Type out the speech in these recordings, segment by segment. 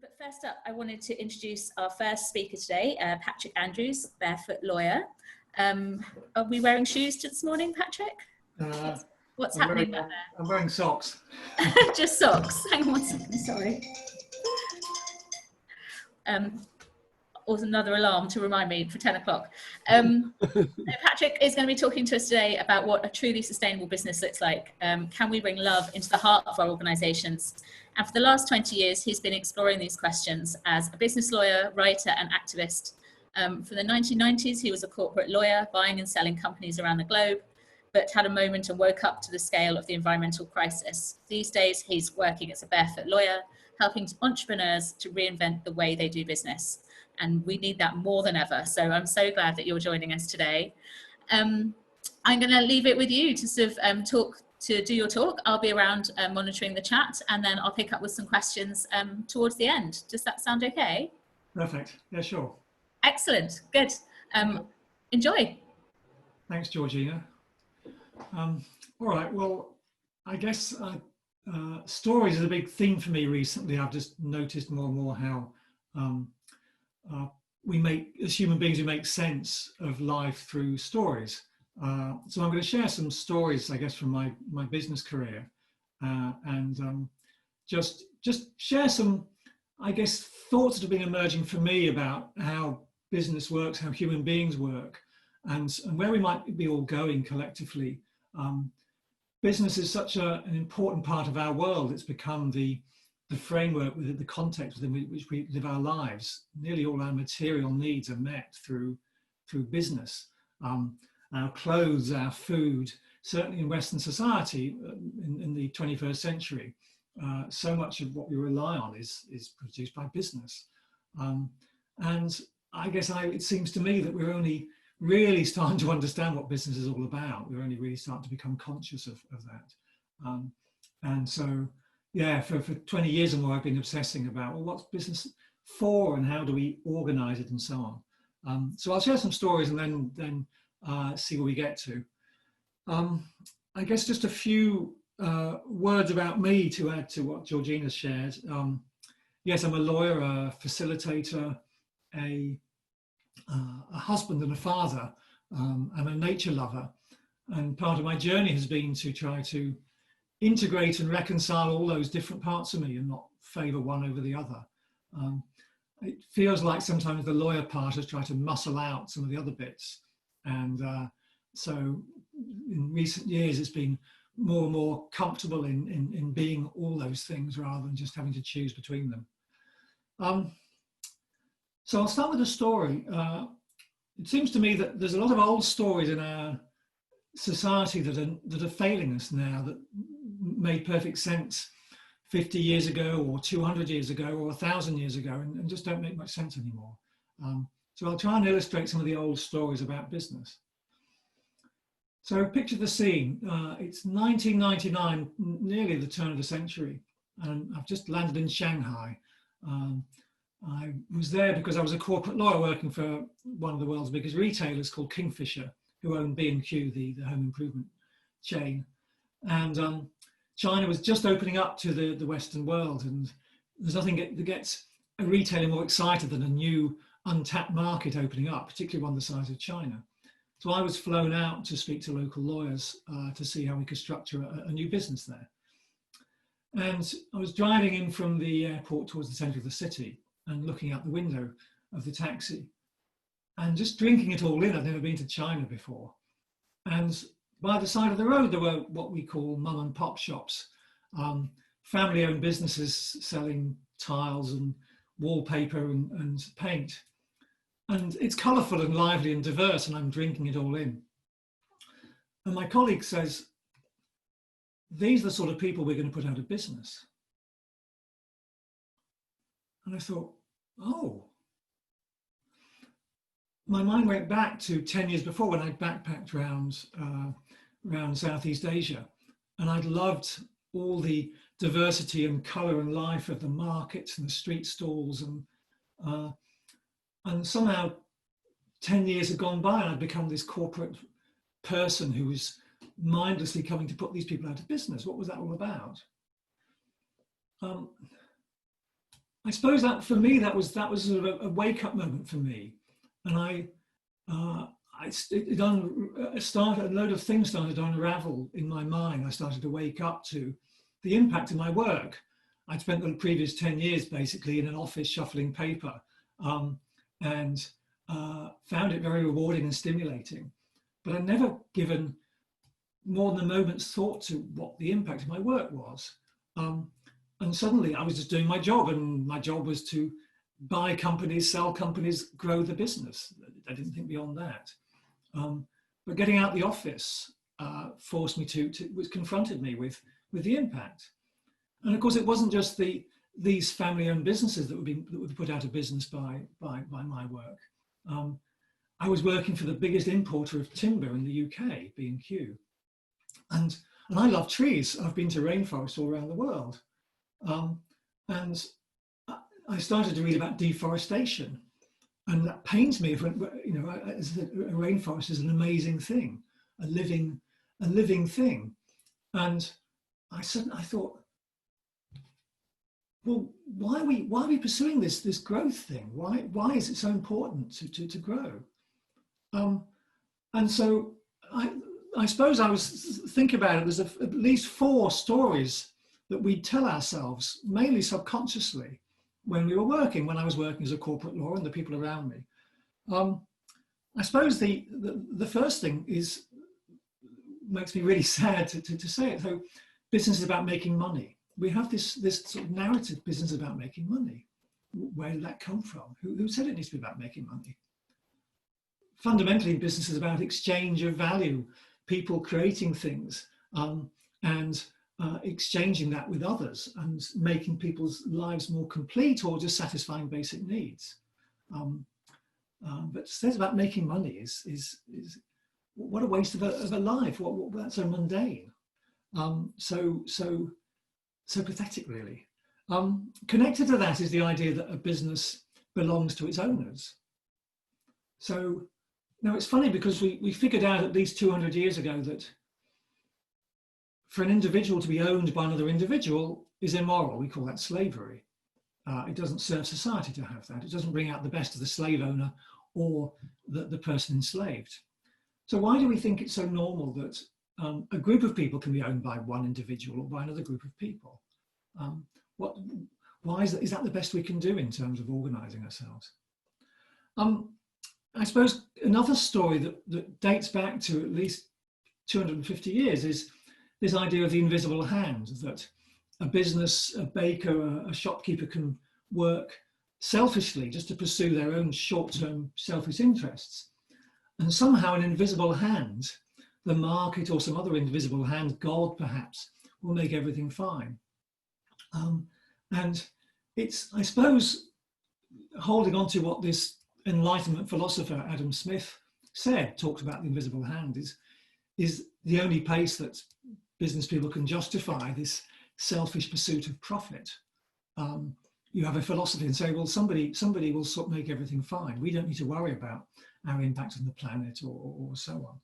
But first up, I wanted to introduce our first speaker today, Patrick Andrews, barefoot lawyer. Are we wearing shoes this morning, Patrick? What's happening back there? I'm wearing socks. Just socks. Hang on 1 second, sorry. Or another alarm to remind me for 10 o'clock. Patrick is going to be talking to us today about what a truly sustainable business looks like. Can we bring love into the heart of our organisations? And for the last 20 years, he's been exploring these questions as a business lawyer, writer and activist. For the 1990s, he was a corporate lawyer, buying and selling companies around the globe, but had a moment and woke up to the scale of the environmental crisis. These days, he's working as a barefoot lawyer, helping entrepreneurs to reinvent the way they do business. And we need that more than ever. So I'm so glad that you're joining us today. I'm going to leave it with you to sort of do your talk. I'll be around monitoring the chat, and then I'll pick up with some questions towards the end. Does that sound okay? Perfect. Yeah, sure. Excellent. Good. Enjoy. Thanks, Georgina. All right. Well, I guess stories is a big theme for me recently. I've just noticed more and more how as human beings, we make sense of life through stories. So I'm going to share some stories, I guess, from my business career, and just share some, I guess, thoughts that have been emerging for me about how business works, how human beings work, and where we might be all going collectively. Business is such an important part of our world. It's become the framework, within the context within which we live our lives. Nearly all our material needs are met through business. Our clothes, our food, certainly in Western society in the 21st century, so much of what we rely on is produced by business. And I guess it seems to me that we're only really starting to understand what business is all about. We're only really starting to become conscious of that. And so, yeah, for 20 years or more, I've been obsessing about, well, what's business for and how do we organize it and so on. So I'll share some stories and then see where we get to. I guess just a few words about me to add to what Georgina shared. Yes, I'm a lawyer, a facilitator, a husband and a father. I'm a nature lover. And part of my journey has been to try to integrate and reconcile all those different parts of me and not favour one over the other. It feels like sometimes the lawyer part has tried to muscle out some of the other bits. And so in recent years, it's been more and more comfortable in being all those things rather than just having to choose between them. So I'll start with a story. It seems to me that there's a lot of old stories in our society that are failing us now, that made perfect sense 50 years ago or 200 years ago or 1,000 years ago and just don't make much sense anymore. So I'll try and illustrate some of the old stories about business. So picture the scene. It's 1999, nearly the turn of the century, and I've just landed in Shanghai. I was there because I was a corporate lawyer working for one of the world's biggest retailers called Kingfisher, who owned B&Q, the home improvement chain. And China was just opening up to the Western world, and there's nothing that gets a retailer more excited than a new untapped market opening up, particularly one the size of China. So I was flown out to speak to local lawyers to see how we could structure a new business there. And I was driving in from the airport towards the centre of the city and looking out the window of the taxi and just drinking it all in. I'd never been to China before. And by the side of the road, there were what we call mum and pop shops, family-owned businesses selling tiles and wallpaper and paint. And it's colourful and lively and diverse, and I'm drinking it all in. And my colleague says, these are the sort of people we're going to put out of business. And I thought, oh. My mind went back to 10 years before when I'd backpacked around Southeast Asia. And I'd loved all the diversity and colour and life of the markets and the street stalls. And somehow 10 years had gone by and I'd become this corporate person who was mindlessly coming to put these people out of business. What was that all about? I suppose that for me, that was sort of a wake up moment for me. And a load of things started to unravel in my mind. I started to wake up to the impact of my work. I'd spent the previous 10 years basically in an office shuffling paper, and found it very rewarding and stimulating. But I'd never given more than a moment's thought to what the impact of my work was. And suddenly I was just doing my job, and my job was to buy companies, sell companies, grow the business. I didn't think beyond that. But getting out the office forced me confronted me with the impact. And of course, it wasn't just these family-owned businesses that would be put out of business by my work. I was working for the biggest importer of timber in the UK, B&Q. And I love trees. I've been to rainforests all around the world. And I started to read about deforestation. And that pains me. A rainforest is an amazing thing, a living thing. And I thought, well, why are we pursuing this growth thing? Why is it so important to grow? And so I suppose I was thinking about it. There's at least 4 stories that we tell ourselves, mainly subconsciously, when I was working as a corporate lawyer and the people around me. I suppose the first thing makes me really sad to say it. So business is about making money. We have this sort of narrative, business about making money. Where did that come from? Who said it needs to be about making money? Fundamentally, business is about exchange of value, people creating things, and exchanging that with others and making people's lives more complete or just satisfying basic needs. But says about making money is what a waste of a life. That's so mundane, so pathetic, really. Connected to that is the idea that a business belongs to its owners. So now it's funny because we figured out at least 200 years ago that for an individual to be owned by another individual is immoral. We call that slavery. It doesn't serve society to have that. It doesn't bring out the best of the slave owner or the person enslaved. So why do we think it's so normal that a group of people can be owned by one individual or by another group of people? Why is that the best we can do in terms of organizing ourselves? I suppose another story that dates back to at least 250 years is this idea of the invisible hand, that a business, a baker, a shopkeeper can work selfishly just to pursue their own short-term selfish interests. And somehow an invisible hand, the market or some other invisible hand, God perhaps, will make everything fine. And it's, I suppose, holding on to what this Enlightenment philosopher Adam Smith talked about the invisible hand, is the only place that business people can justify this selfish pursuit of profit. You have a philosophy and say, well, somebody will sort of make everything fine. We don't need to worry about our impact on the planet or so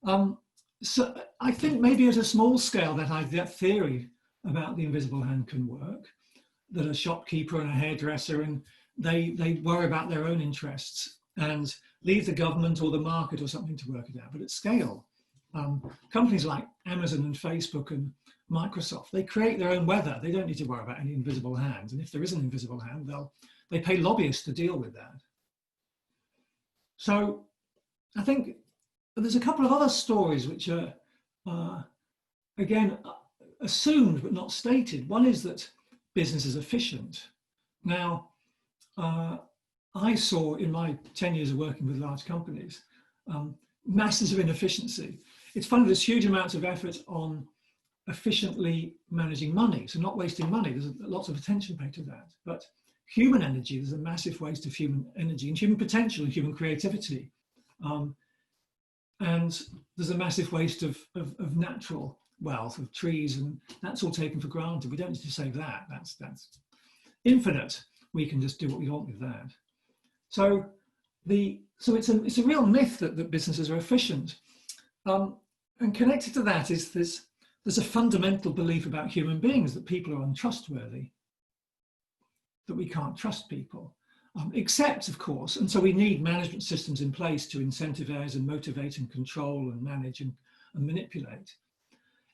on. So I think maybe at a small scale that theory about the invisible hand can work, that a shopkeeper and a hairdresser, and they worry about their own interests and leave the government or the market or something to work it out. But at scale, companies like Amazon and Facebook and Microsoft, they create their own weather. They don't need to worry about any invisible hands. And if there is an invisible hand, they pay lobbyists to deal with that. So I think there's a couple of other stories which are, again, assumed but not stated. One is that business is efficient. Now, I saw in my 10 years of working with large companies, masses of inefficiency. It's funny, there's huge amounts of effort on efficiently managing money, so not wasting money. There's lots of attention paid to that. But human energy, there's a massive waste of human energy and human potential and human creativity. And there's a massive waste of natural wealth, of trees, and that's all taken for granted. We don't need to save that. That's infinite. We can just do what we want with that. So it's a real myth that businesses are efficient. And connected to that is there's a fundamental belief about human beings that people are untrustworthy. that we can't trust people, except, of course, and so we need management systems in place to incentivize and motivate and control and manage and manipulate,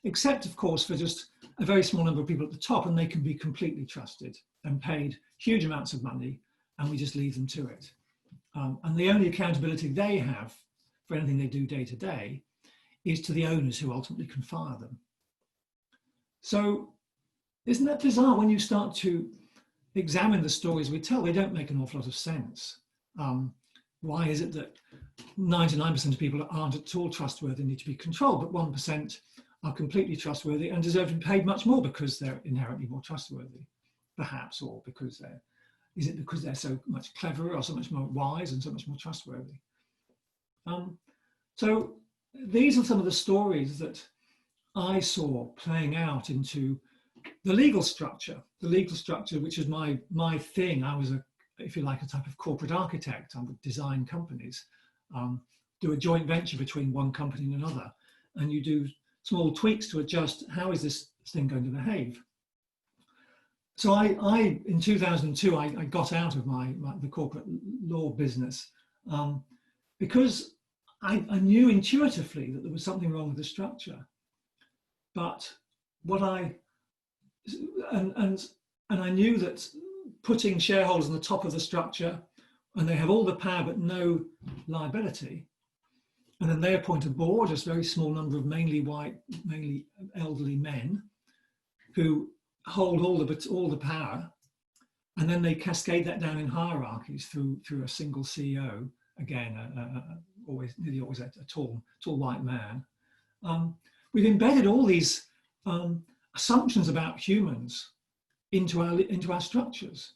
except, of course, for just a very small number of people at the top, and they can be completely trusted and paid huge amounts of money, and we just leave them to it. And the only accountability they have for anything they do day to day is to the owners who ultimately can fire them. So isn't that bizarre? When you start to examine the stories we tell, they don't make an awful lot of sense. Why is it that 99% of people aren't at all trustworthy, need to be controlled, but 1% are completely trustworthy and deserve to be paid much more because they're inherently more trustworthy, perhaps, or because is it because they're so much cleverer or so much more wise and so much more trustworthy? So these are some of the stories that I saw playing out into the legal structure, which is my thing. I was, if you like, a type of corporate architect. I would design companies, do a joint venture between one company and another, and you do small tweaks to adjust how is this thing going to behave. So I in 2002, I got out of the corporate law business because I knew intuitively that there was something wrong with the structure. But what I knew that putting shareholders on the top of the structure, and they have all the power but no liability, and then they appoint a board, just a very small number of mainly white, mainly elderly men, who hold all the power, and then they cascade that down in hierarchies through a single CEO. Again, nearly always a tall white man. We've embedded all these assumptions about humans into our structures,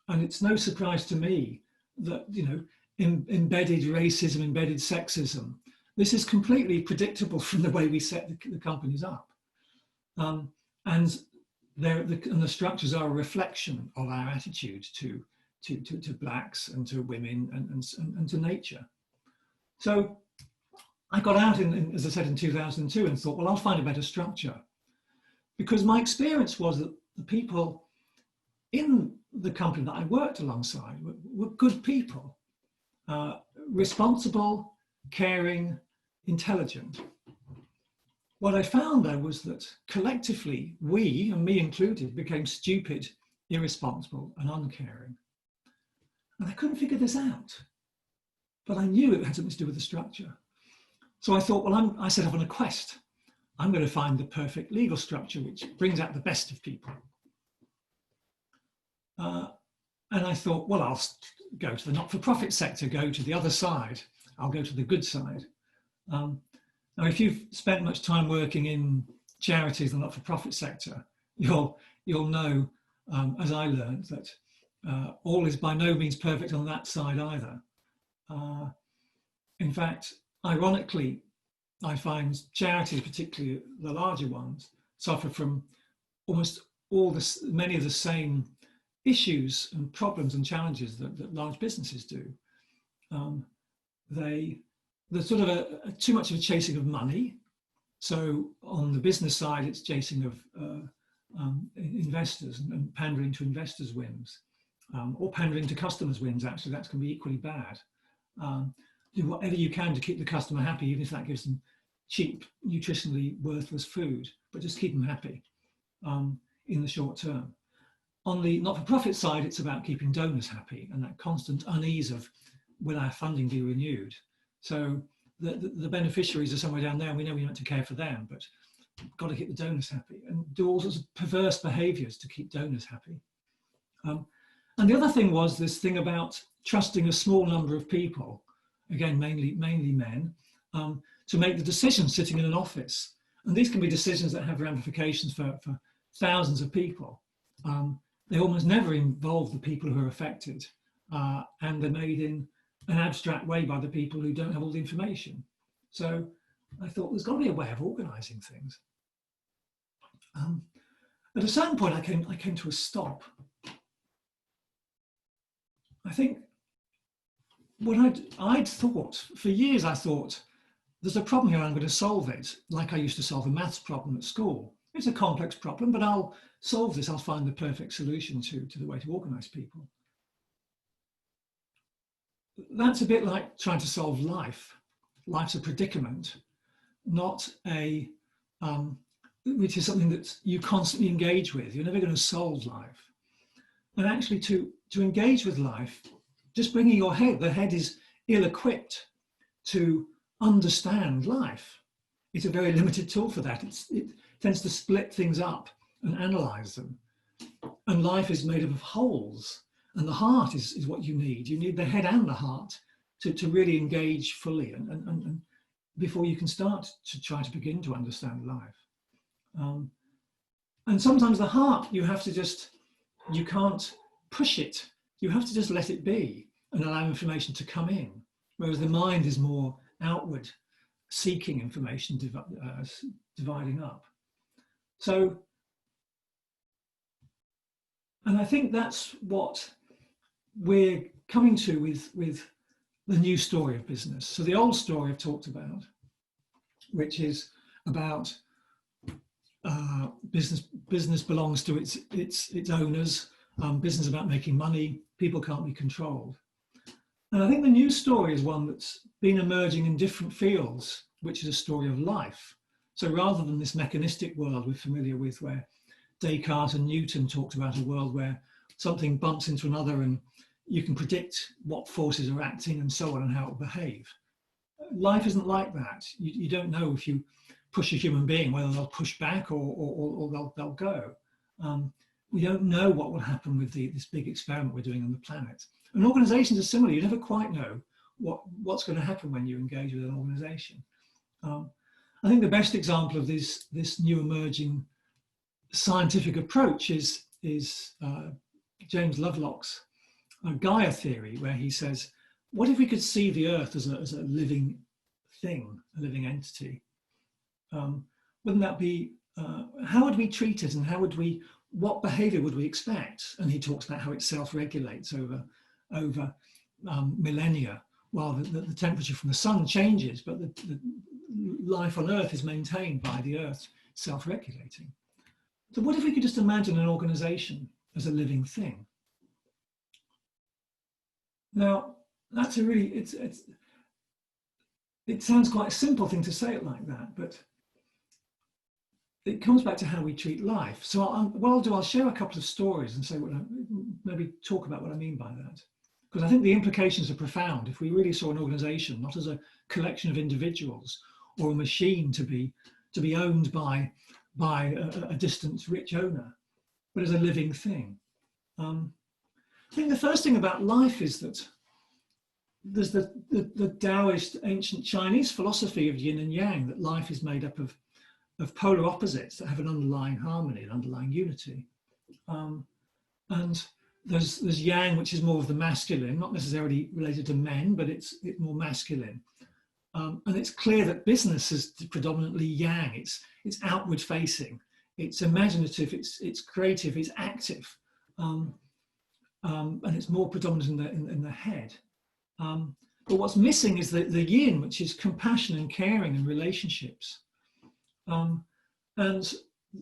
and it's no surprise to me that embedded racism, embedded sexism. This is completely predictable from the way we set the companies up, and the structures are a reflection of our attitude to blacks and to women and to nature. So I got out as I said, in 2002 and thought, well, I'll find a better structure, because my experience was that the people in the company that I worked alongside were good people, responsible, caring, intelligent. What I found though was that collectively, we, and me included, became stupid, irresponsible, and uncaring. And I couldn't figure this out, but I knew it had something to do with the structure. So I thought, well, I set off on a quest. I'm going to find the perfect legal structure which brings out the best of people. And I thought, well, I'll go to the not-for-profit sector, go to the other side. I'll go to the good side. Now, if you've spent much time working in charities and not-for-profit sector, you'll know, as I learned, that all is by no means perfect on that side either. In fact, ironically, I find charities, particularly the larger ones, suffer from almost many of the same issues and problems and challenges that large businesses do. There's sort of too much of a chasing of money. So on the business side, it's chasing of investors and pandering to investors' whims, or pandering to customers' whims. Actually, that can be equally bad. Do whatever you can to keep the customer happy, even if that gives them cheap, nutritionally worthless food, but just keep them happy in the short term. On the not-for-profit side, it's about keeping donors happy and that constant unease of, will our funding be renewed? So the beneficiaries are somewhere down there, and we know we want to care for them, but we've got to keep the donors happy and do all sorts of perverse behaviors to keep donors happy. And the other thing was this thing about trusting a small number of people, again, mainly men, to make the decisions sitting in an office. And these can be decisions that have ramifications for thousands of people. They almost never involve the people who are affected, and they're made in an abstract way by the people who don't have all the information. So I thought there's got to be a way of organising things. At a certain point, I came to a stop. I think what I'd thought, for years I thought, there's a problem here, I'm going to solve it, like I used to solve a maths problem at school. it's a complex problem, but I'll solve this. I'll find the perfect solution to the way to organize people. That's a bit like trying to solve life. Life's a predicament, not a, which is something that you constantly engage with. You're never going to solve life. And actually to engage with life, just bringing your head, the head is ill-equipped to understand life. It's a very limited tool for that. It tends to split things up and analyze them. And life is made up of wholes. And the heart is what you need. You need the head and the heart to really engage fully and before you can start to try to begin to understand life. And sometimes the heart, you can't push it. You have to just let it be and allow information to come in. Whereas the mind is more outward, seeking information, dividing up. So, and I think that's what we're coming to with the new story of business. So the old story I've talked about, which is about business belongs to its owners, business about making money, people can't be controlled. And I think the new story is one that's been emerging in different fields, which is a story of life. So rather than this mechanistic world we're familiar with, where Descartes and Newton talked about a world where something bumps into another and you can predict what forces are acting and so on and how it will behave. Life isn't like that. You don't know if you push a human being, whether they'll push back or they'll go. We don't know what will happen with this big experiment we're doing on the planet. And organizations are similar. You never quite know what's going to happen when you engage with an organization. I think the best example of this new emerging scientific approach is James Lovelock's Gaia theory, where he says, what if we could see the Earth as a living thing, a living entity? Wouldn't that be, how would we treat it, and what behavior would we expect? And he talks about how it self-regulates over millennia, while the temperature from the sun changes, but the life on Earth is maintained by the Earth self-regulating. So what if we could just imagine an organization as a living thing? Now, that's a really, it sounds quite a simple thing to say it like that, but it comes back to how we treat life. So I'll share a couple of stories and say maybe talk about what I mean by that. Because I think the implications are profound. If we really saw an organization not as a collection of individuals or a machine to be owned by a distant rich owner, but as a living thing. I think the first thing about life is that there's the Taoist ancient Chinese philosophy of yin and yang, that life is made up of polar opposites that have an underlying harmony, an underlying unity. And there's yang, which is more of the masculine, not necessarily related to men, but it's more masculine. And it's clear that business is predominantly yang. It's outward facing, it's imaginative, it's creative, it's active, and it's more predominant in the head. But what's missing is the yin, which is compassion and caring and relationships. And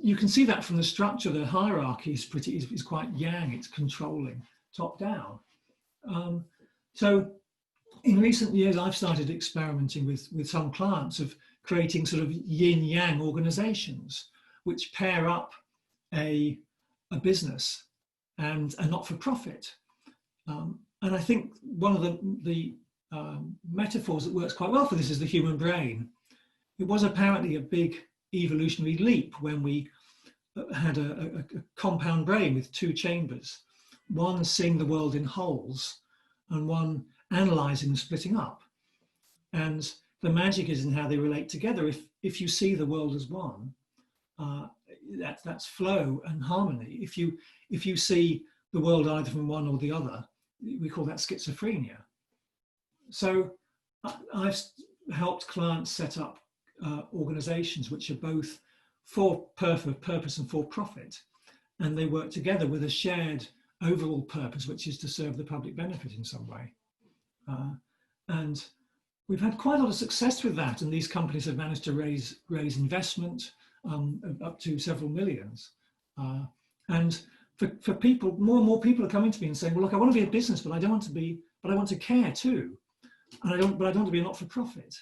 you can see that from the structure. The hierarchy is quite yang. It's controlling, top down. So in recent years, I've started experimenting with some clients of creating sort of yin yang organizations, which pair up a business and a not-for-profit. And I think one of the metaphors that works quite well for this is the human brain. It was apparently a big evolutionary leap when we had a compound brain with two chambers, one seeing the world in wholes and one analyzing and splitting up. And the magic is in how they relate together. If you see the world as one, that's flow and harmony. If you see the world either from one or the other, we call that schizophrenia. So I've helped clients set up organizations which are both for purpose and for profit, and they work together with a shared overall purpose, which is to serve the public benefit in some way. And we've had quite a lot of success with that, and these companies have managed to raise investment up to several millions. And for people, more and more people are coming to me and saying, well, look, I want to be a business, but I don't want to be, but I want to care too. And I don't want to be a not-for-profit.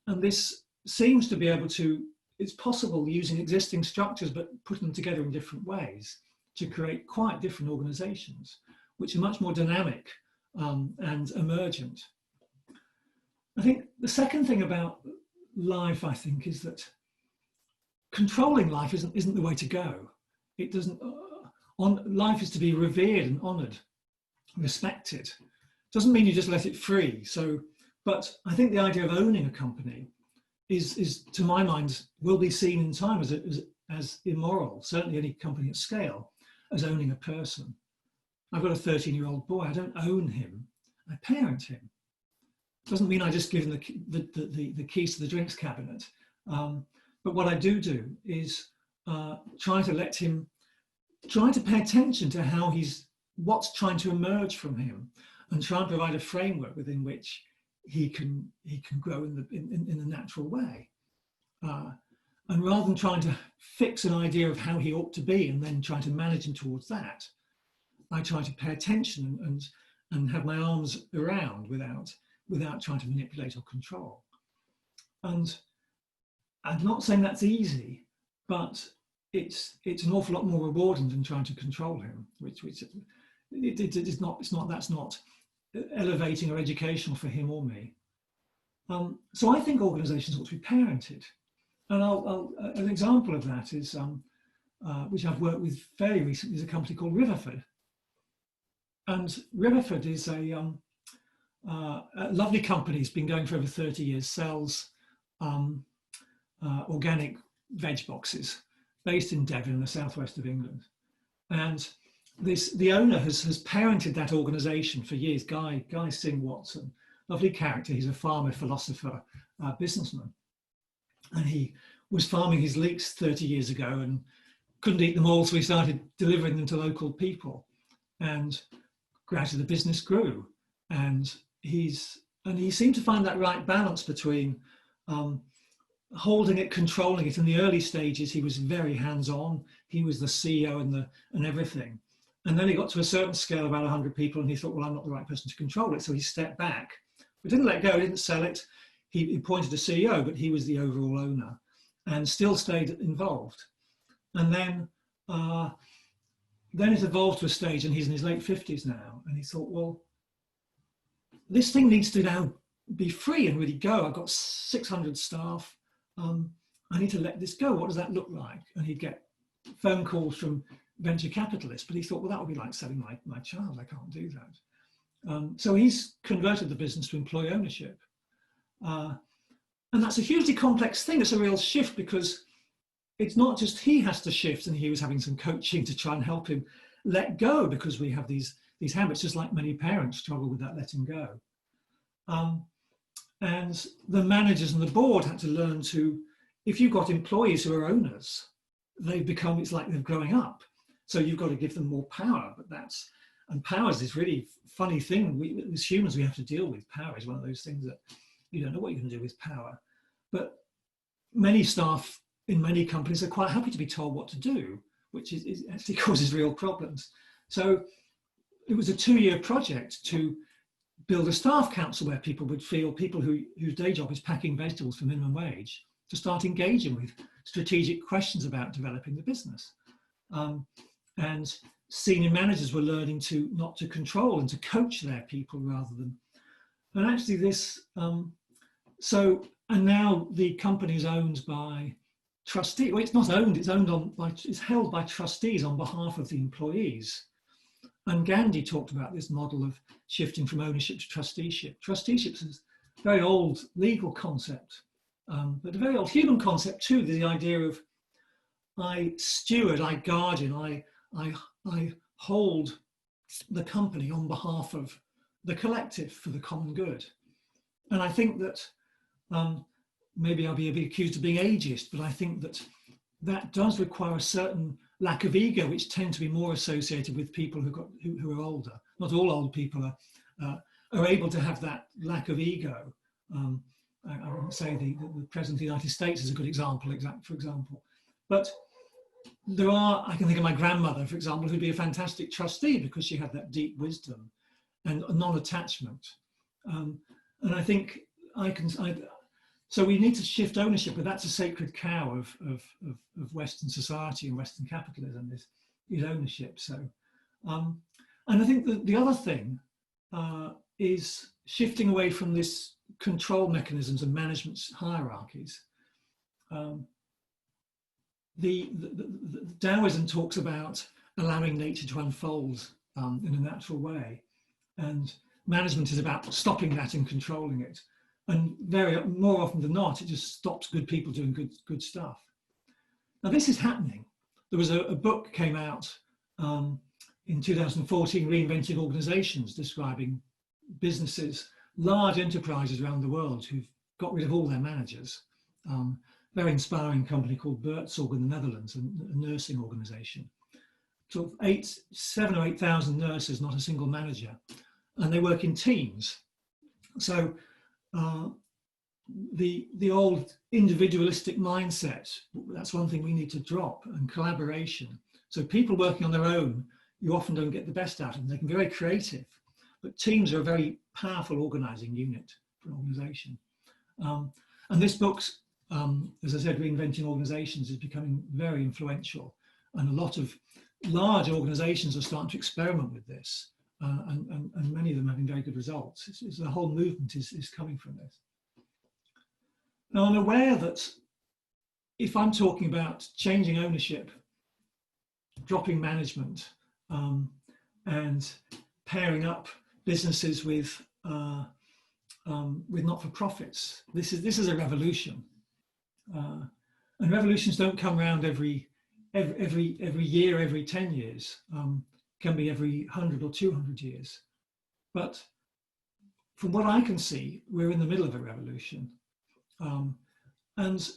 And this seems to be able to, it's possible using existing structures, but putting them together in different ways to create quite different organizations, which are much more dynamic and emergent. I think the second thing about life, I think, is that controlling life isn't the way to go. It doesn't, life is to be revered and honored, respected. Doesn't mean you just let it free. So, but I think the idea of owning a company is to my mind, will be seen in time as immoral, certainly any company at scale, as owning a person. I've got a 13-year-old boy, I don't own him, I parent him. Doesn't mean I just give him the keys to the drinks cabinet. But what I do is try to pay attention to how what's trying to emerge from him, and try and provide a framework within which he can grow in a natural way. And rather than trying to fix an idea of how he ought to be and then try to manage him towards that, I try to pay attention and have my arms around without trying to manipulate or control. And I'm not saying that's easy, but it's an awful lot more rewarding than trying to control him, which that's not elevating or educational for him or me. So I think organizations ought to be parented. And an example of that is, which I've worked with fairly recently, is a company called Riverford. And Riverford is a lovely company. It's been going for over 30 years, sells organic veg boxes based in Devon in the southwest of England. And the owner has parented that organization for years, Guy Singh Watson, lovely character. He's a farmer, philosopher, businessman. And he was farming his leeks 30 years ago and couldn't eat them all, so he started delivering them to local people. And gradually the business grew. And he seemed to find that right balance between holding it, controlling it. In the early stages, he was very hands-on. He was the CEO and everything. And then he got to a certain scale, about 100 people, and he thought, well, I'm not the right person to control it. So he stepped back, but didn't let go, didn't sell it. He appointed a CEO, but he was the overall owner and still stayed involved. And then it evolved to a stage, and he's in his late 50s now. And he thought, well, this thing needs to now be free and really go. I've got 600 staff. I need to let this go. What does that look like? And he'd get phone calls from venture capitalists, but he thought, well, that would be like selling my child. I can't do that. So he's converted the business to employee ownership. And that's a hugely complex thing. It's a real shift, because it's not just he has to shift, and he was having some coaching to try and help him let go, because we have these habits, just like many parents struggle with that letting go. And the managers and the board had to learn to, if you've got employees who are owners, it's like they're growing up. So you've got to give them more power, and power is this really funny thing. As humans, we have to deal with. Power is one of those things that you don't know what you're going to do with power. But many staff in many companies are quite happy to be told what to do, which is actually causes real problems. So it was a 2-year project to build a staff council where people would feel, people whose day job is packing vegetables for minimum wage, to start engaging with strategic questions about developing the business. And senior managers were learning not to control and to coach their people rather than, and actually this, and now the company is owned by trustees. Well, it's not owned, it's held by trustees on behalf of the employees. And Gandhi talked about this model of shifting from ownership to trusteeship. Trusteeship is a very old legal concept, but a very old human concept too. The idea of I steward, I guardian, I hold the company on behalf of the collective for the common good. And I think that maybe I'll be accused of being ageist, but I think that does require a certain lack of ego, which tend to be more associated with people who are older. Not all old people are able to have that lack of ego. I wouldn't say the President of the United States is a good example, for example. But there are, I can think of my grandmother, for example, who'd be a fantastic trustee because she had that deep wisdom and non-attachment. And I think so we need to shift ownership, but that's a sacred cow of Western society and Western capitalism is ownership. So, and I think that the other thing is shifting away from this control mechanisms and management hierarchies. The Taoism talks about allowing nature to unfold in a natural way, and management is about stopping that and controlling it. And more often than not, it just stops good people doing good stuff. Now this is happening. There was a book came out in 2014, Reinventing Organizations, describing businesses, large enterprises around the world who've got rid of all their managers. Very inspiring company called Buurtzorg in the Netherlands, a nursing organization. So 7,000 or 8,000 nurses, not a single manager, and they work in teams. So the old individualistic mindset, that's one thing we need to drop, and collaboration. So people working on their own, you often don't get the best out of them. They can be very creative, but teams are a very powerful organizing unit for an organization. And this book's, as I said, Reinventing Organizations is becoming very influential, and a lot of large organizations are starting to experiment with this, and many of them having very good results. The whole movement is coming from this. Now, I'm aware that if I'm talking about changing ownership, dropping management, and pairing up businesses with not-for-profits, this is a revolution. And revolutions don't come around every year, every 10 years, can be every 100 or 200 years. But from what I can see, we're in the middle of a revolution. And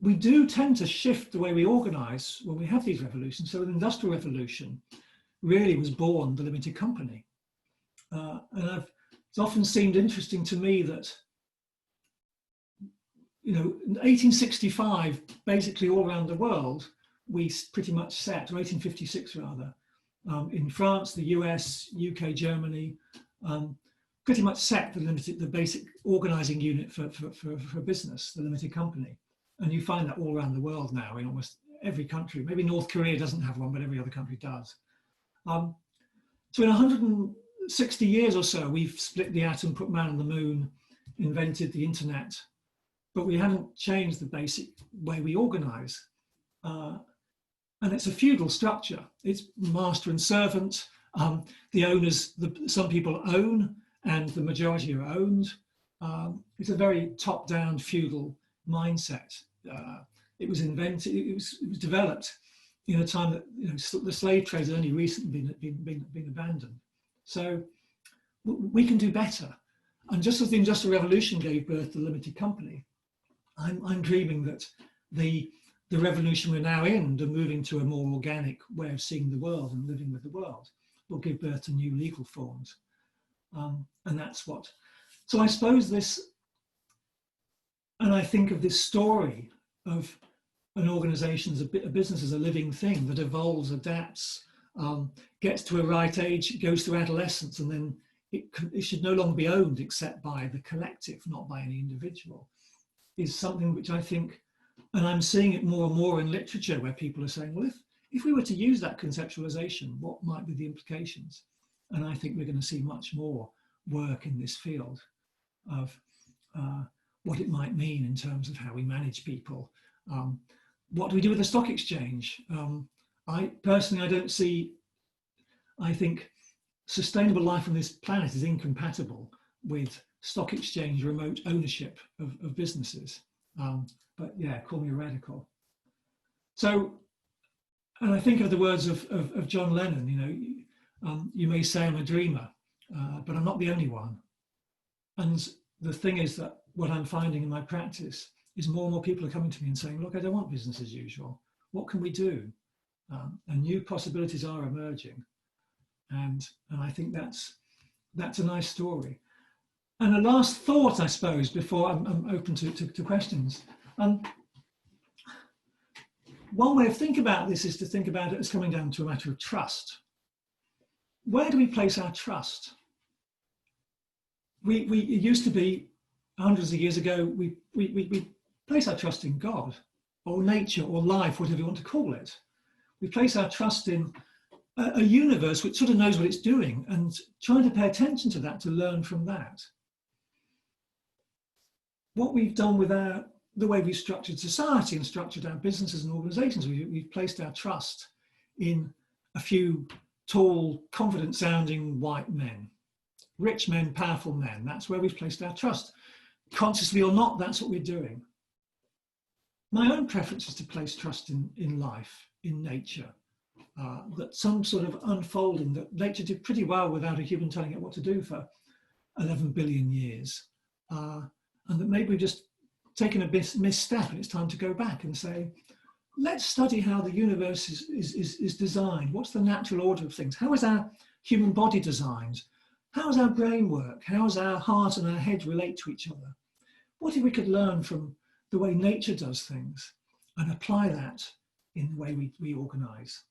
we do tend to shift the way we organize when we have these revolutions. So the Industrial Revolution really was born the limited company. And it's often seemed interesting to me that, in 1865, basically all around the world, we pretty much set, or 1856 rather, in France, the US, UK, Germany, pretty much set the basic organizing unit for business, the limited company. And you find that all around the world now in almost every country. Maybe North Korea doesn't have one, but every other country does. So in 160 years or so, we've split the atom, put man on the moon, invented the internet, but we haven't changed the basic way we organize. And it's a feudal structure. It's master and servant. The owners, some people own, and the majority are owned. It's a very top-down feudal mindset. It was invented, it was developed in a time that the slave trade has only recently been abandoned. So we can do better. And just as the Industrial Revolution gave birth to the limited company, I'm dreaming that the revolution we're now in, the moving to a more organic way of seeing the world and living with the world, will give birth to new legal forms. And that's what. So I suppose this, and I think of this story of an organization, a business as a living thing that evolves, adapts, gets to a right age, goes through adolescence, and then it should no longer be owned except by the collective, not by any individual, is something which I think, and I'm seeing it more and more in literature where people are saying, well, if we were to use that conceptualization, what might be the implications? And I think we're going to see much more work in this field of what it might mean in terms of how we manage people. What do we do with the stock exchange? I don't see, I think sustainable life on this planet is incompatible with stock exchange, remote ownership of businesses. But yeah, call me a radical. So, and I think of the words of John Lennon, you may say I'm a dreamer, but I'm not the only one. And the thing is that what I'm finding in my practice is more and more people are coming to me and saying, look, I don't want business as usual. What can we do? And new possibilities are emerging. And I think that's a nice story. And a last thought, I suppose, before I'm open to questions. one way of thinking about this is to think about it as coming down to a matter of trust. Where do we place our trust? It used to be hundreds of years ago, we place our trust in God or nature or life, whatever you want to call it. We place our trust in a universe which sort of knows what it's doing and trying to pay attention to that, to learn from that. What we've done with the way we've structured society and structured our businesses and organizations, we've placed our trust in a few tall, confident sounding white men, rich men, powerful men. That's where we've placed our trust. Consciously or not, that's what we're doing. My own preference is to place trust in life, in nature, that some sort of unfolding, that nature did pretty well without a human telling it what to do for 11 billion years. And that maybe we've just taken a misstep and it's time to go back and say, let's study how the universe is designed. What's the natural order of things? How is our human body designed? How does our brain work? How does our heart and our head relate to each other? What if we could learn from the way nature does things and apply that in the way we organize?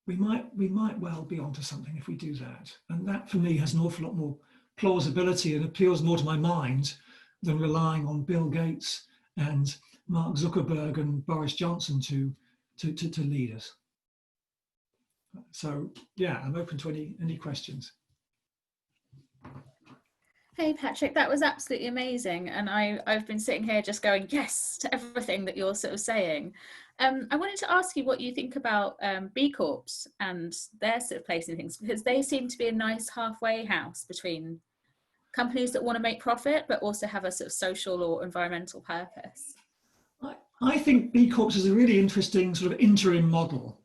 We might well be onto something if we do that. And that for me has an awful lot more plausibility and appeals more to my mind than relying on Bill Gates and Mark Zuckerberg and Boris Johnson to lead us. So yeah, I'm open to any questions. Hey Patrick, that was absolutely amazing, and I've been sitting here just going yes to everything that you're sort of saying. I wanted to ask you what you think about B Corps and their sort of place in things, because they seem to be a nice halfway house between companies that want to make profit but also have a sort of social or environmental purpose. I think B Corps is a really interesting sort of interim model.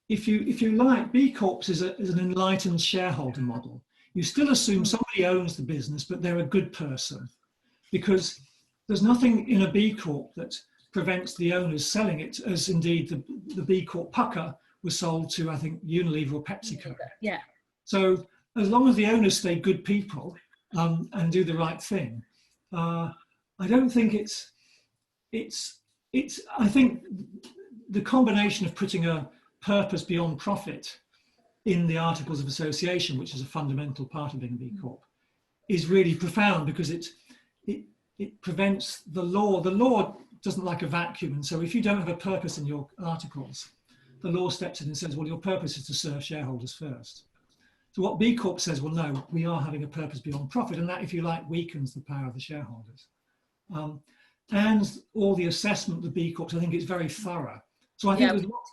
If you like, B Corps is an enlightened shareholder model. You still assume somebody owns the business, but they're a good person, because there's nothing in a B Corp that prevents the owners selling it, as indeed the B Corp pucker was sold to, I think, Unilever or PepsiCo. Yeah. So as long as the owners stay good people and do the right thing, I don't think I think the combination of putting a purpose beyond profit in the Articles of Association, which is a fundamental part of being a B Corp, is really profound, because it prevents the law. The law doesn't like a vacuum, and so if you don't have a purpose in your articles, the law steps in and says, well, your purpose is to serve shareholders first. So what B Corp says, well, no, we are having a purpose beyond profit, and that, if you like, weakens the power of the shareholders. And all the assessment of the B Corps, I think it's very thorough. So I think there's lots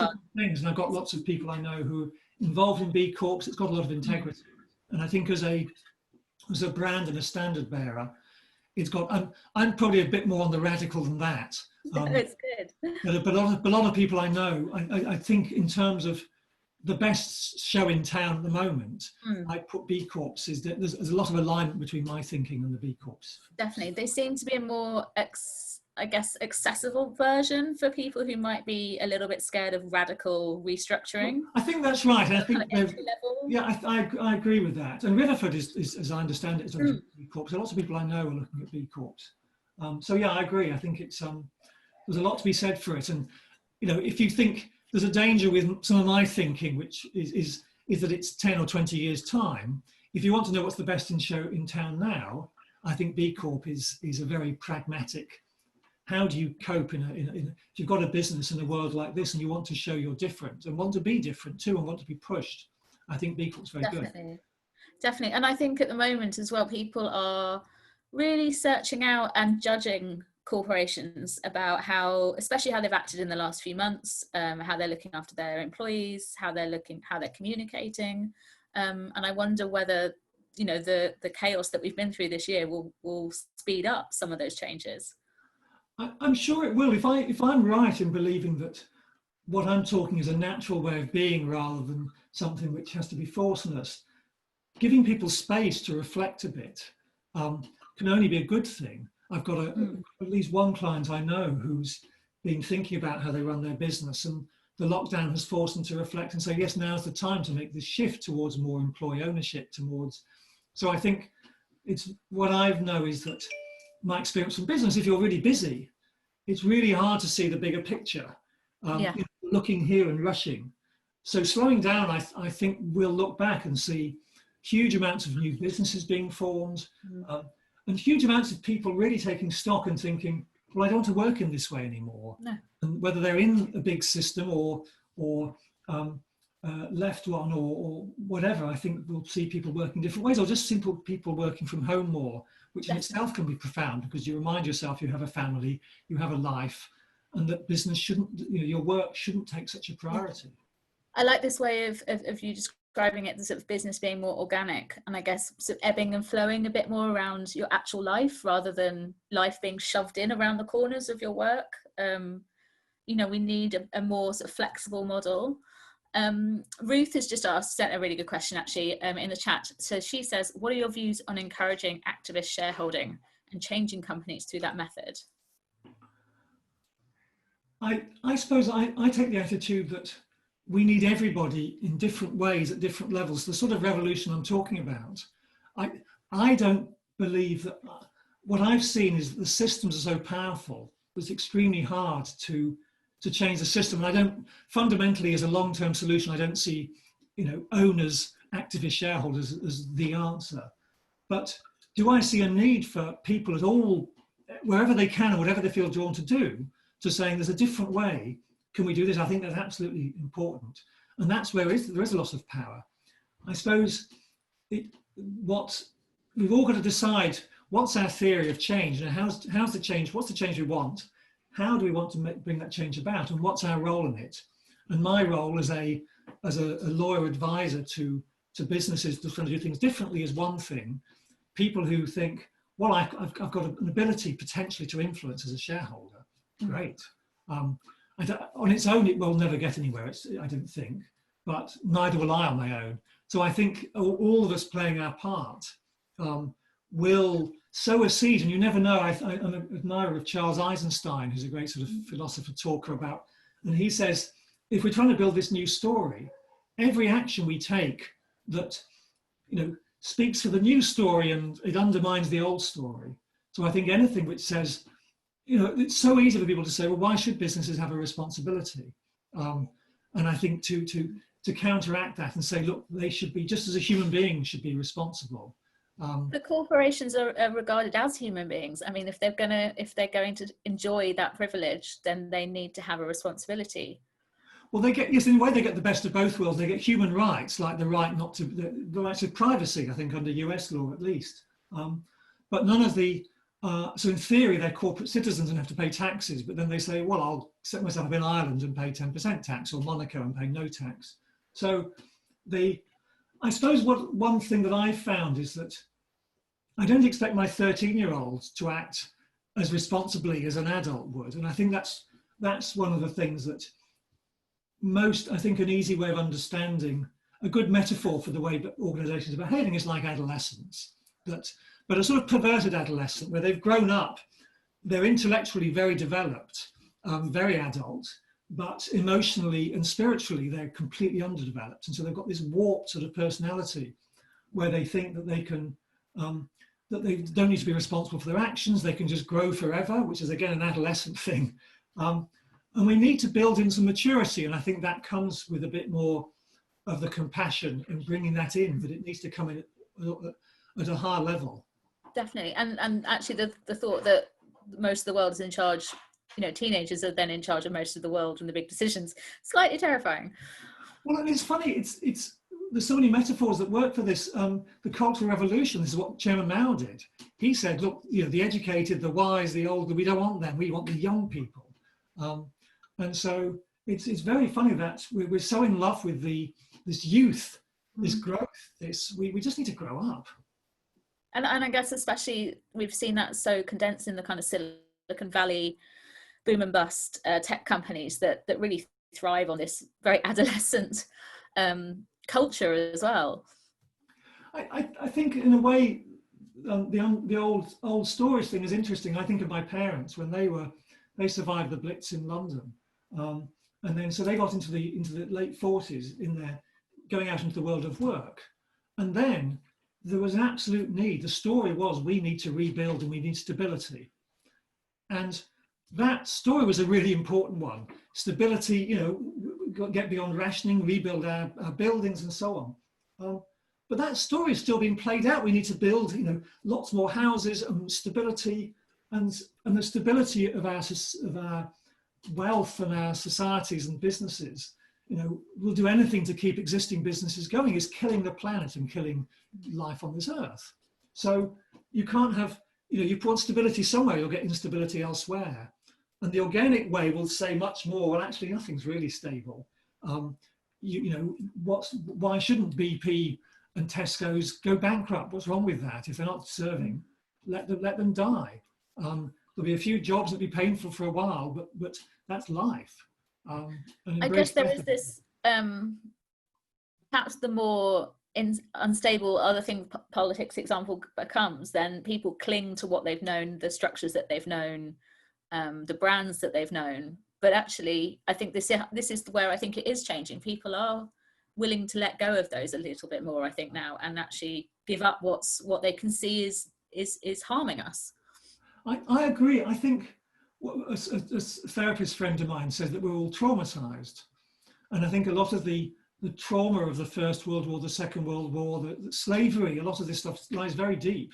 of things, and I've got lots of people I know who are involved in B Corps. It's got a lot of integrity, and I think as a brand and a standard bearer, it's got. I'm probably a bit more on the radical than that. That's good. But a lot of people I know, I think in terms of the best show in town at the moment, I put B Corps. There's a lot of alignment between my thinking and the B Corps. Definitely, they seem to be a more accessible version for people who might be a little bit scared of radical restructuring. I think that's right. I think I agree with that. And Riverford is, as I understand it, is a B Corp. So lots of people I know are looking at B Corps. So yeah, I agree. I think it's there's a lot to be said for it. And if you think there's a danger with some of my thinking, which is that it's 10 or 20 years time. If you want to know what's the best in town now, I think B Corp is a very pragmatic. How do you cope if you've got a business in a world like this and you want to show you're different and want to be different too and want to be pushed? I think B Corp's very good. Definitely. And I think at the moment as well, people are really searching out and judging corporations about especially how they've acted in the last few months, how they're looking after their employees, how they're communicating. And I wonder whether, the chaos that we've been through this year will speed up some of those changes. I'm sure it will. If I'm right in believing that what I'm talking is a natural way of being rather than something which has to be forced on us, giving people space to reflect a bit can only be a good thing. I've got at least one client I know who's been thinking about how they run their business, and the lockdown has forced them to reflect and say, yes, now's the time to make this shift towards more employee ownership, So I think it's what I know is that my experience from business, if you're really busy, it's really hard to see the bigger picture, looking here and rushing. So slowing down, I think we'll look back and see huge amounts of new businesses being formed, and huge amounts of people really taking stock and thinking, well, I don't want to work in this way anymore. No. And whether they're in a big system or left one or whatever, I think we'll see people working different ways, or just simple people working from home more, which in itself can be profound, because you remind yourself you have a family, you have a life, and that business shouldn't, your work shouldn't take such a priority. I like this way of you describing it, the sort of business being more organic, and I guess sort of ebbing and flowing a bit more around your actual life, rather than life being shoved in around the corners of your work. We need a more sort of flexible model. Ruth has just sent a really good question actually in the chat. So she says, what are your views on encouraging activist shareholding and changing companies through that method? I suppose I take the attitude that we need everybody in different ways at different levels. The sort of revolution I'm talking about, I don't believe that. What I've seen is that the systems are so powerful, it's extremely hard to change the system. And I don't, fundamentally, as a long-term solution, I don't see, owners, activist shareholders as the answer. But do I see a need for people at all, wherever they can, or whatever they feel drawn to do, to saying there's a different way? Can we do this? I think that's absolutely important. And that's where there is a loss of power. I suppose what we've all got to decide, what's our theory of change, and how's the change, what's the change we want? How do we want to bring that change about, and what's our role in it? And my role as a lawyer advisor to businesses to try to do things differently is one thing. People who think, well, I've got an ability potentially to influence as a shareholder. Great. On its own, it will never get anywhere, I don't think, but neither will I on my own. So I think all of us playing our part will sow a seed, and you never know. I'm an admirer of Charles Eisenstein, who's a great sort of philosopher talker about, and he says, if we're trying to build this new story, every action we take that speaks for the new story and it undermines the old story. So I think anything which says, it's so easy for people to say, well, why should businesses have a responsibility? And I think to counteract that and say, look, they should be, just as a human being should be responsible. The corporations are regarded as human beings. I mean, if they're going to enjoy that privilege, then they need to have a responsibility. Well, yes, in a way they get the best of both worlds. They get human rights, like the right not to, the rights of privacy, I think under US law at least. But none of the, so in theory, they're corporate citizens and have to pay taxes, but then they say, well, I'll set myself up in Ireland and pay 10% tax, or Monaco and pay no tax. So I suppose one thing that I've found is that I don't expect my 13-year-old to act as responsibly as an adult would. And I think that's one of the things that I think an easy way of understanding, a good metaphor for the way that organizations are behaving is like adolescence, but a sort of perverted adolescent where they've grown up, they're intellectually very developed, very adult, but emotionally and spiritually, they're completely underdeveloped. And so they've got this warped sort of personality where they think that they can, that they don't need to be responsible for their actions, they can just grow forever, which is again an adolescent thing. And we need to build in some maturity, and I think that comes with a bit more of the compassion and bringing that in, but it needs to come in at a higher level. Definitely, and actually the thought that most of the world is in charge, teenagers are then in charge of most of the world and the big decisions, slightly terrifying. Well, and it's funny, there's so many metaphors that work for this. The Cultural Revolution, this is what Chairman Mao did. He said, look, the educated, the wise, the older, we don't want them, we want the young people. And so it's very funny that we're so in love with this youth, this growth, we just need to grow up. And I guess especially we've seen that so condensed in the kind of Silicon Valley boom and bust tech companies that really thrive on this very adolescent culture as well. I think in a way the old stories thing is interesting. I think of my parents when they survived the Blitz in London, and then so they got into the late 40s in their going out into the world of work, and then there was an absolute need. The story was we need to rebuild and we need stability, and that story was a really important one. Stability, you know, get beyond rationing, rebuild our buildings and so on. But that story is still being played out. We need to build, you know, lots more houses and stability, and the stability of our wealth and our societies and businesses. You know, we'll do anything to keep existing businesses going, is killing the planet and killing life on this earth. So you can't have, you know, you put stability somewhere, you'll get instability elsewhere. And the organic way will say much more, well, actually nothing's really stable. You know, why shouldn't BP and Tesco's go bankrupt? What's wrong with that? If they're not serving, let them die. There'll be a few jobs that'll be painful for a while, but that's life. I guess there is this, perhaps the more unstable other thing politics example becomes, then people cling to what they've known, the structures that they've known, the brands that they've known. But actually, I think this is where I think it is changing. People are willing to let go of those a little bit more, I think, now, and actually give up what they can see is harming us. I agree. I think a therapist friend of mine says that we're all traumatized. And I think a lot of the trauma of the First World War, the Second World War, the slavery, a lot of this stuff lies very deep.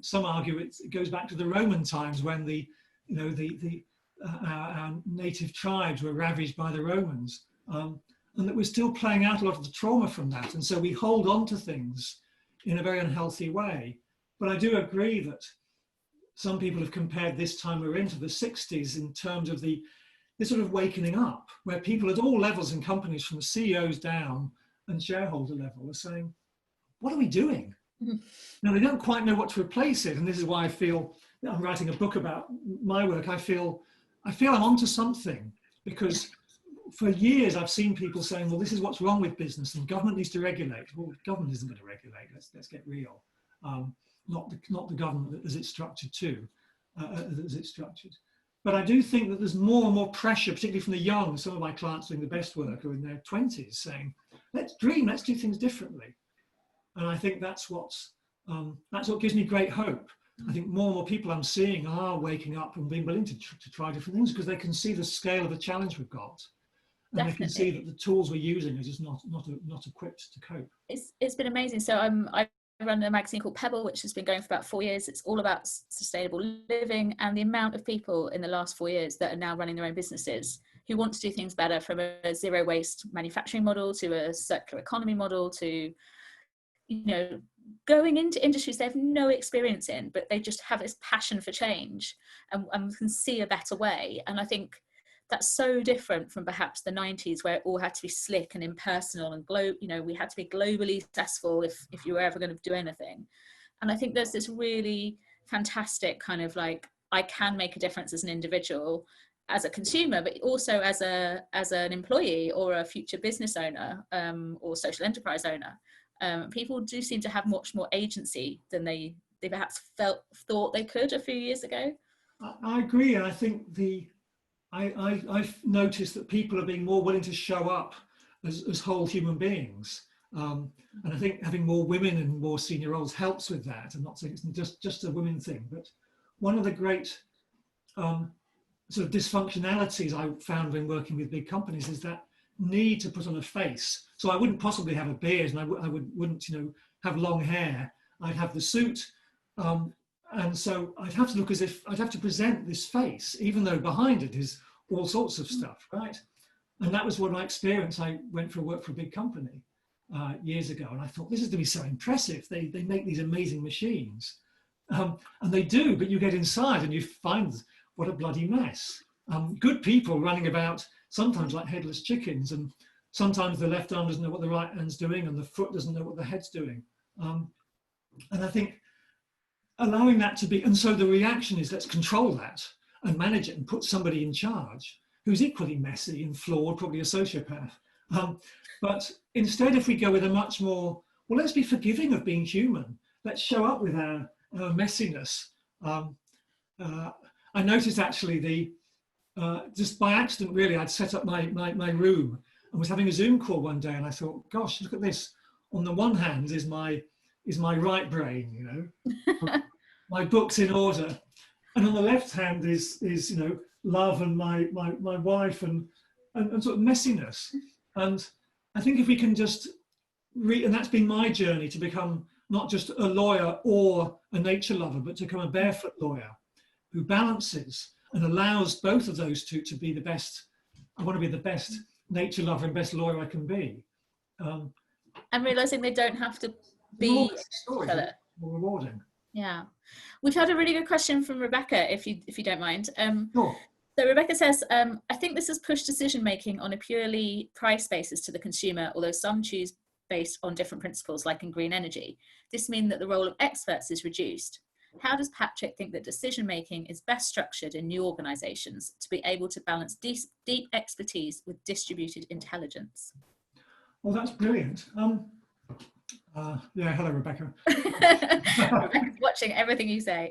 Some argue it goes back to the Roman times when our native tribes were ravaged by the Romans, and that we're still playing out a lot of the trauma from that. And so we hold on to things in a very unhealthy way. But I do agree that some people have compared this time we're into the 60s in terms of this sort of wakening up, where people at all levels in companies, from the CEOs down and shareholder level, are saying, what are we doing? Mm-hmm. Now, they don't quite know what to replace it. And this is why I feel I'm writing a book about my work. I feel I'm onto something, because for years I've seen people saying, well, this is what's wrong with business and government needs to regulate. Well, government isn't going to regulate. Let's get real. Not the government as it's structured as it's structured. But I do think that there's more and more pressure, particularly from the young. Some of my clients doing the best work are in their 20s, saying, let's dream, let's do things differently. And I think that's what gives me great hope. I think more and more people I'm seeing are waking up and being willing to try different things, because they can see the scale of the challenge we've got. And Definitely. They can see that the tools we're using are just not equipped to cope. It's been amazing. So I run a magazine called Pebble, which has been going for about 4 years. It's all about sustainable living, and the amount of people in the last 4 years that are now running their own businesses who want to do things better, from a zero waste manufacturing model to a circular economy model to, you know, going into industries they have no experience in, but they just have this passion for change and can see a better way. And I think that's so different from perhaps the 90s, where it all had to be slick and impersonal and we had to be globally successful if you were ever going to do anything. And I think there's this really fantastic kind of like, I can make a difference as an individual, as a consumer, but also as an employee or a future business owner, or social enterprise owner. People do seem to have much more agency than they perhaps thought they could a few years ago. I agree. And I think I've noticed that people are being more willing to show up as whole human beings. And I think having more women in more senior roles helps with that. I'm not saying it's just a women thing, but one of the great sort of dysfunctionalities I found when working with big companies is that need to put on a face. So I wouldn't possibly have a beard, and I wouldn't have long hair. I'd have the suit, and so I'd have to look as if I'd have to present this face, even though behind it is all sorts of stuff, right? And that was what my experience. I went for work for a big company years ago, and I thought, this is going to be so impressive. They make these amazing machines, and they do, but you get inside and you find what a bloody mess. Good people running about, sometimes like headless chickens, and sometimes the left arm doesn't know what the right hand's doing and the foot doesn't know what the head's doing. And I think allowing that to be, and so the reaction is, let's control that and manage it and put somebody in charge who's equally messy and flawed, probably a sociopath. But instead, if we go with a much more, well, let's be forgiving of being human. Let's show up with our messiness. I noticed actually just by accident, really, I'd set up my room and was having a Zoom call one day, and I thought, gosh, look at this. On the one hand is my right brain, my book's in order, and on the left hand is love and my wife and sort of messiness. And I think if we can just and that's been my journey, to become not just a lawyer or a nature lover, but to become a barefoot lawyer who balances and allows both of those two to be the best. I want to be the best nature lover and best lawyer I can be. And realizing they don't have to be more rewarding. Yeah, we've had a really good question from Rebecca, if you don't mind. Sure. So Rebecca says, I think this has pushed decision making on a purely price basis to the consumer, although some choose based on different principles, like in green energy. This means that the role of experts is reduced. How does Patrick think that decision making is best structured in new organizations to be able to balance deep expertise with distributed intelligence? Well, that's brilliant. Yeah, hello, Rebecca. Rebecca's watching everything you say.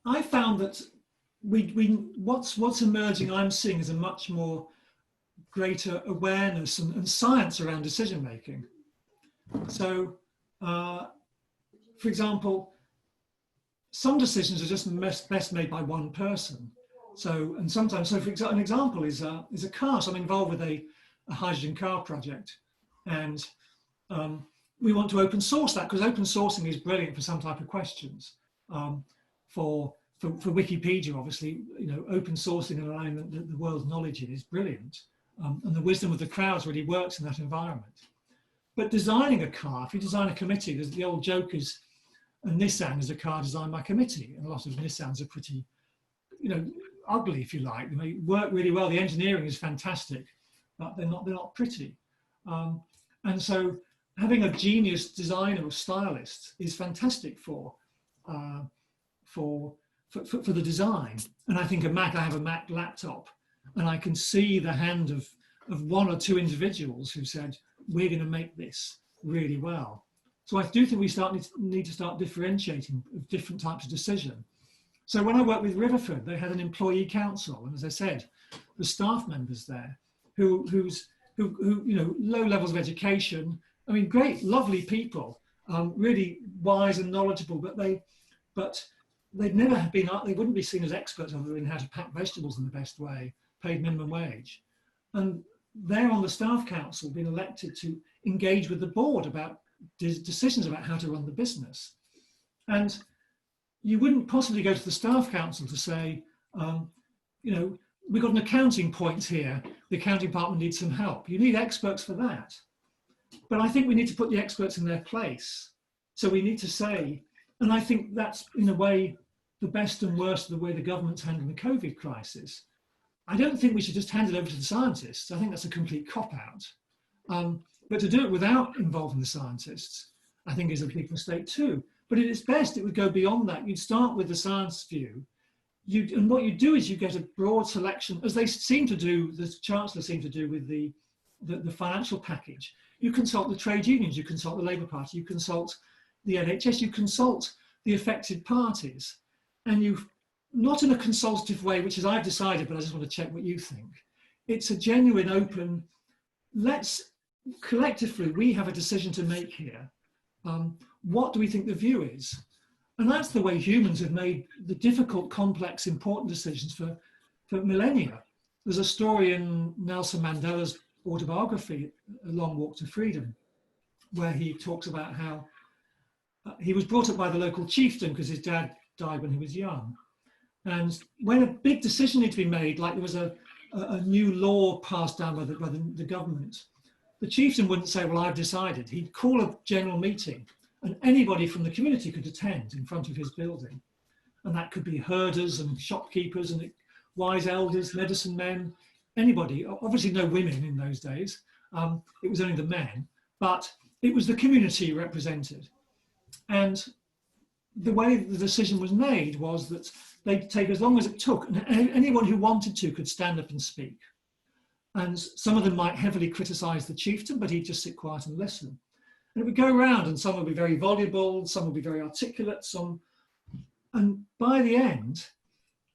I found that what's emerging, I'm seeing, is a much more greater awareness and science around decision making. So, for example, some decisions are just best made by one person. So, and sometimes, so for example, an example is a car. So I'm involved with a hydrogen car project, and we want to open source that, because open sourcing is brilliant for some type of questions. For Wikipedia, obviously, open sourcing and allowing the world's knowledge in is brilliant. And the wisdom of the crowds really works in that environment. But designing a car, if you design a committee, there's the old joke is, a Nissan is a car designed by committee, and a lot of Nissans are pretty, ugly, if you like. They work really well. The engineering is fantastic, but they're not pretty. And so having a genius designer or stylist is fantastic for the design. And I think I have a Mac laptop, and I can see the hand of one or two individuals who said, we're going to make this really well. So I do think we need to start differentiating different types of decision. So when I worked with Riverford, they had an employee council, and as I said, the staff members there who low levels of education. I mean, great, lovely people, really wise and knowledgeable, but they'd never have been, they wouldn't be seen as experts other than how to pack vegetables in the best way, paid minimum wage. And they're on the staff council being elected to engage with the board about decisions about how to run the business. And you wouldn't possibly go to the staff council to say, we've got an accounting point here, the accounting department needs some help. You need experts for that. But I think we need to put the experts in their place. So we need to say, and I think that's in a way the best and worst of the way the government's handling the COVID crisis. I don't think we should just hand it over to the scientists. I think that's a complete cop-out. But to do it without involving the scientists, I think is a big mistake too. But at its best, it would go beyond that. You'd start with the science view. And what you do is you get a broad selection, as they seem to do, the Chancellor seemed to do with the financial package. You consult the trade unions, you consult the Labour Party, you consult the NHS, you consult the affected parties. And you, not in a consultative way, which is I've decided, but I just want to check what you think. It's a genuine, open, collectively, we have a decision to make here. What do we think the view is? And that's the way humans have made the difficult, complex, important decisions for millennia. There's a story in Nelson Mandela's autobiography, A Long Walk to Freedom, where he talks about how he was brought up by the local chieftain because his dad died when he was young. And when a big decision needed to be made, like there was a new law passed down by the government, the chieftain wouldn't say, well, I've decided. He'd call a general meeting, and anybody from the community could attend in front of his building. And that could be herders and shopkeepers and wise elders, medicine men, anybody. Obviously no women in those days. It was only the men, but it was the community represented. And the way the decision was made was that they'd take as long as it took, and anyone who wanted to could stand up and speak. And some of them might heavily criticize the chieftain, but he'd just sit quiet and listen. And it would go around, and some would be very voluble, some would be very articulate, and by the end,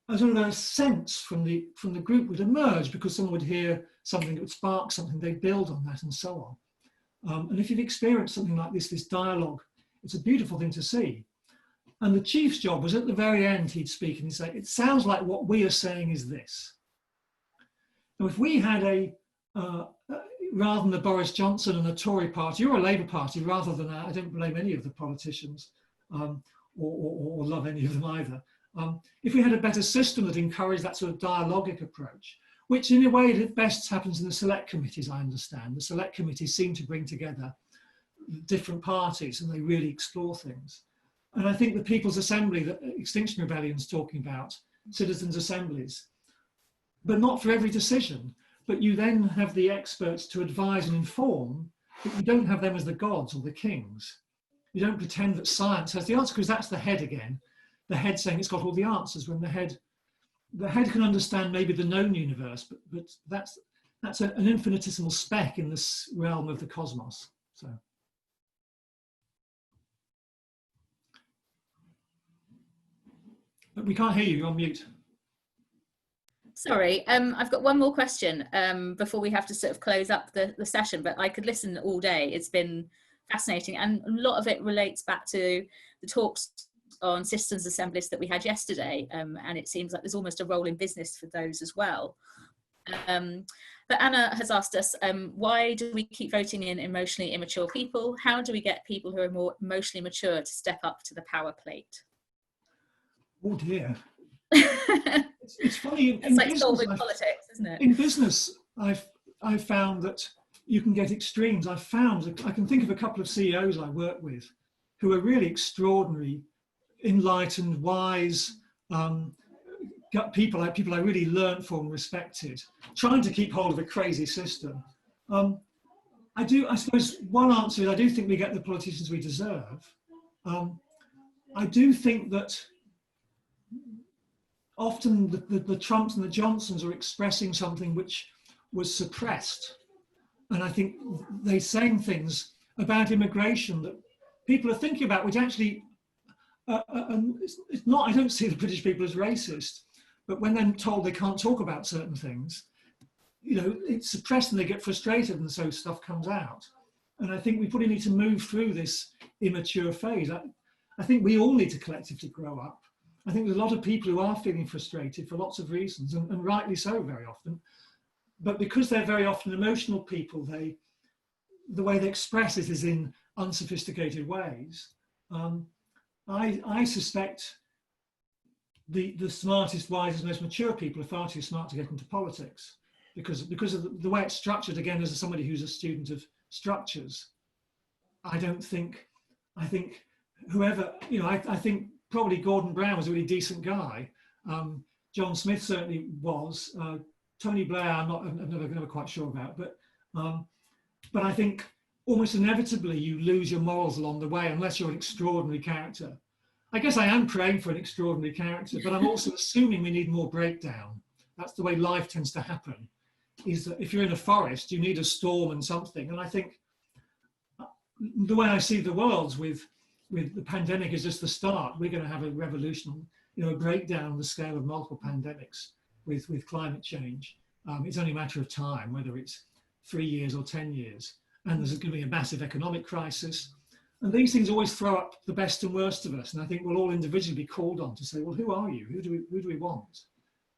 a sort of a sense from the group would emerge, because someone would hear something that would spark something, they'd build on that, and so on. And if you've experienced something like this dialogue It's a beautiful thing to see. And the chief's job was at the very end, he'd speak and he'd say, it sounds like what we are saying is this. Now, if we had rather than the Boris Johnson and the Tory party or a Labour party, rather than, I don't blame any of the politicians or love any of them either. If we had a better system that encouraged that sort of dialogic approach, which in a way it best happens in the select committees, I understand. The select committees seem to bring together different parties and they really explore things. And I think the People's Assembly that Extinction Rebellion's talking about, citizens' assemblies, but not for every decision, but you then have the experts to advise and inform, but you don't have them as the gods or the kings. You don't pretend that science has the answer, because that's the head again. The head saying it's got all the answers, when the head can understand maybe the known universe, but that's an infinitesimal speck in this realm of the cosmos. So. But we can't hear you, you're on mute. Sorry, I've got one more question before we have to sort of close up the session, but I could listen all day. It's been fascinating, and a lot of it relates back to the talks on systems assemblies that we had yesterday, and it seems like there's almost a role in business for those as well. But Anna has asked us, why do we keep voting in emotionally immature people? How do we get people who are more emotionally mature to step up to the power plate? Oh dear. It's funny. It's like solving politics, isn't it? In business, I've found that you can get extremes. I can think of a couple of CEOs I work with who are really extraordinary, enlightened, wise people I really learned from and respected, trying to keep hold of a crazy system. I suppose one answer is I do think we get the politicians we deserve. I do think that often the Trumps and the Johnsons are expressing something which was suppressed. And I think they're saying things about immigration that people are thinking about, which actually, it's not, I don't see the British people as racist, but when they're told they can't talk about certain things, you know, it's suppressed and they get frustrated and so stuff comes out. And I think we probably need to move through this immature phase. I think we all need to collectively grow up. I think there's a lot of people who are feeling frustrated for lots of reasons, and rightly so very often. But because they're very often emotional people, the way they express it is in unsophisticated ways. I suspect the smartest, wisest, most mature people are far too smart to get into politics because of the way it's structured. Again, as somebody who's a student of structures, I think whoever, you know, I think probably Gordon Brown was a really decent guy. John Smith certainly was. Tony Blair, I'm never quite sure about, but I think almost inevitably you lose your morals along the way unless you're an extraordinary character. I guess I am praying for an extraordinary character, but I'm also assuming we need more breakdown. That's the way life tends to happen, is that if you're in a forest, you need a storm and something. And I think the way I see the world with the pandemic is just the start. We're going to have a revolution, you know, a breakdown on the scale of multiple pandemics with climate change. It's only a matter of time, whether it's 3 years or 10 years. And there's going to be a massive economic crisis. And these things always throw up the best and worst of us. And I think we'll all individually be called on to say, well, who are you? Who do we want?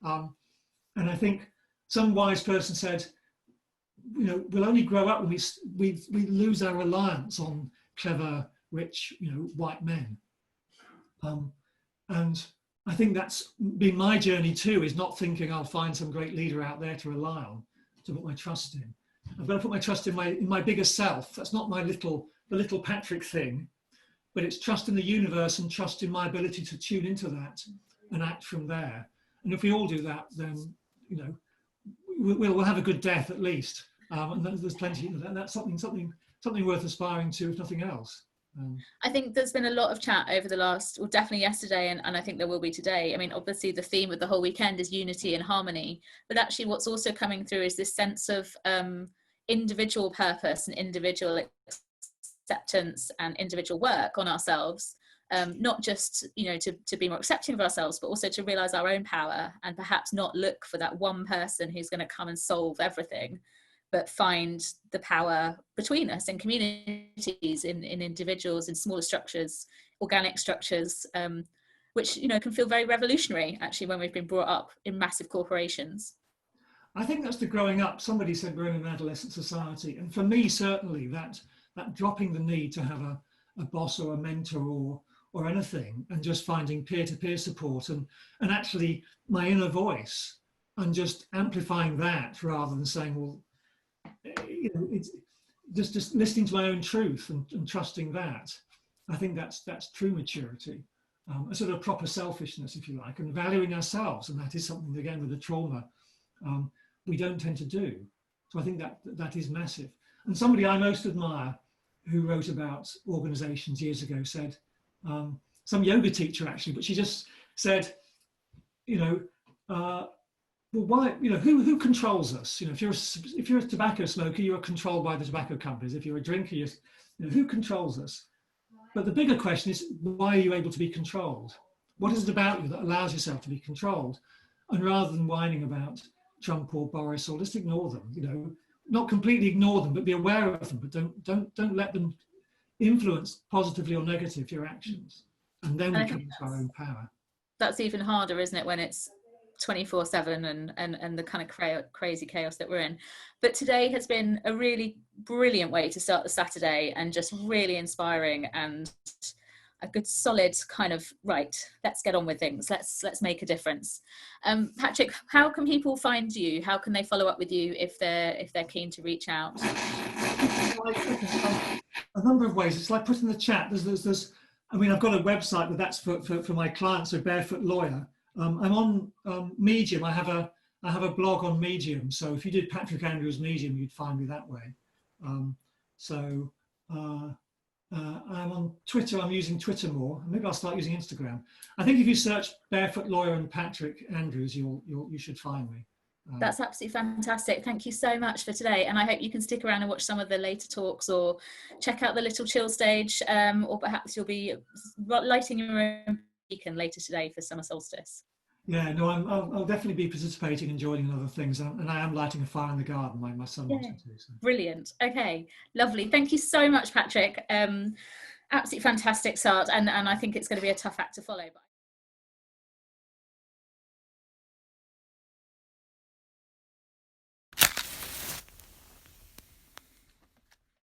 And I think some wise person said, you know, we'll only grow up when we lose our reliance on clever, rich, you know, white men. And I think that's been my journey too, is not thinking I'll find some great leader out there to rely on, to put my trust in. I've got to put my trust in my bigger self. That's not the little Patrick thing, but it's trust in the universe and trust in my ability to tune into that and act from there. And if we all do that, then, you know, we'll have a good death at least. And there's plenty of that. That's something worth aspiring to, if nothing else. I think there's been a lot of chat over the last, well, definitely yesterday, and I think there will be today. I mean, obviously the theme of the whole weekend is unity and harmony, but actually what's also coming through is this sense of individual purpose and individual acceptance and individual work on ourselves, not just, you know, to be more accepting of ourselves, but also to realize our own power and perhaps not look for that one person who's going to come and solve everything, but find the power between us in communities, in individuals, in smaller structures, organic structures, which, you know, can feel very revolutionary actually when we've been brought up in massive corporations. I think that's the growing up. Somebody said we're in an adolescent society. And for me, certainly that dropping the need to have a boss or a mentor or anything, and just finding peer-to-peer support and actually my inner voice, and just amplifying that rather than saying, well, you know, it's just listening to my own truth and trusting that. I think that's true maturity, a sort of proper selfishness, if you like, and valuing ourselves. And that is something, again, with the trauma, we don't tend to do. So I think that is massive. And somebody I most admire who wrote about organizations years ago said, some yoga teacher actually, but she just said, you know, well, why, you know, who controls us? You know, if you're a tobacco smoker, you are controlled by the tobacco companies. If you're a drinker, you know, who controls us? But the bigger question is, why are you able to be controlled? What is it about you that allows yourself to be controlled? And rather than whining about Trump or Boris, or just ignore them, you know, not completely ignore them, but be aware of them, but don't let them influence positively or negative your actions. And then we come into our own power. That's even harder, isn't it, when it's 24/7 and the kind of crazy chaos that we're in. But today has been a really brilliant way to start the Saturday, and just really inspiring, and a good solid kind of, right, let's get on with things, let's make a difference. Patrick, how can people find you? How can they follow up with you if they're keen to reach out? A number of ways. It's like put in the chat, there's I mean, I've got a website, but that's for my clients, so Barefoot Lawyer. I'm on Medium. I have a blog on Medium. So if you did Patrick Andrews Medium, you'd find me that way. I'm on Twitter. I'm using Twitter more. Maybe I'll start using Instagram. I think if you search Barefoot Lawyer and Patrick Andrews, you should find me. That's absolutely fantastic. Thank you so much for today. And I hope you can stick around and watch some of the later talks, or check out the Little Chill stage, or perhaps you'll be lighting your own beacon later today for summer solstice. Yeah, no, I'll definitely be participating and joining in other things. And I am lighting a fire in the garden. My son wants me to. So. Brilliant. Okay, lovely. Thank you so much, Patrick. Absolutely fantastic start. And I think it's going to be a tough act to follow. But